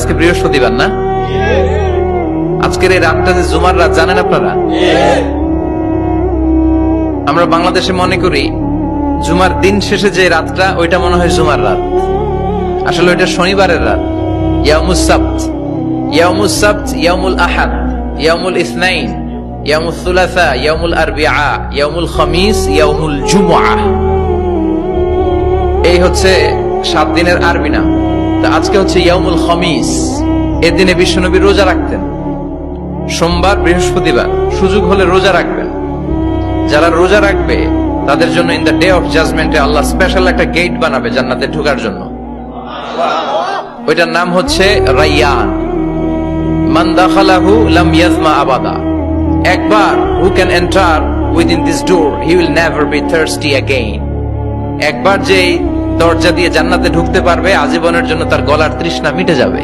আজকে বৃহস্পতিবার না? আজকের এই রাতটা যে জুমার রাত জানেন আপনারা? আমরা বাংলাদেশে মনে করি জুমার দিন শেষে যে রাতটা ওইটা মনে হয় জুমার রাত, আসলে ওইটা শনিবারের রাত। ইয়াউমুস সাবত, ইয়াউমুস সাবত, ইয়াউমুল আহাদ, ইয়াউমুল ইসনাইন, ইয়াউমুল সুলাসা, ইয়াউমুল আরবিআ, ইয়াউমুল খামিস, ইয়াউমুল জুমআ। এই হচ্ছে 7 দিনের আরবি নাম। তা আজকে হচ্ছে ইয়াউমুল খামিস। এর দিনে বিশ্বনবী রোজা রাখতেন, সোমবার বৃহস্পতিবার সুযোগ হলে রোজা রাখবেন। যারা রোজা রাখবে তাদের জন্য ইন দ্য ডে অফ জাজমেন্টে আল্লাহ স্পেশাল একটা গেট বানাবে জান্নাতে ঢোকার জন্য। ওইটার নাম হচ্ছে রাইয়ান। মান দাখালাহু লাম ইয়াজমা আবাদা। একবার who can enter within this door he will never be thirsty again. একবার যে দরজা দিয়ে জান্নাতে ঢুকতে পারবে আজীবনের জন্য তার গলার তৃষ্ণা মিটে যাবে।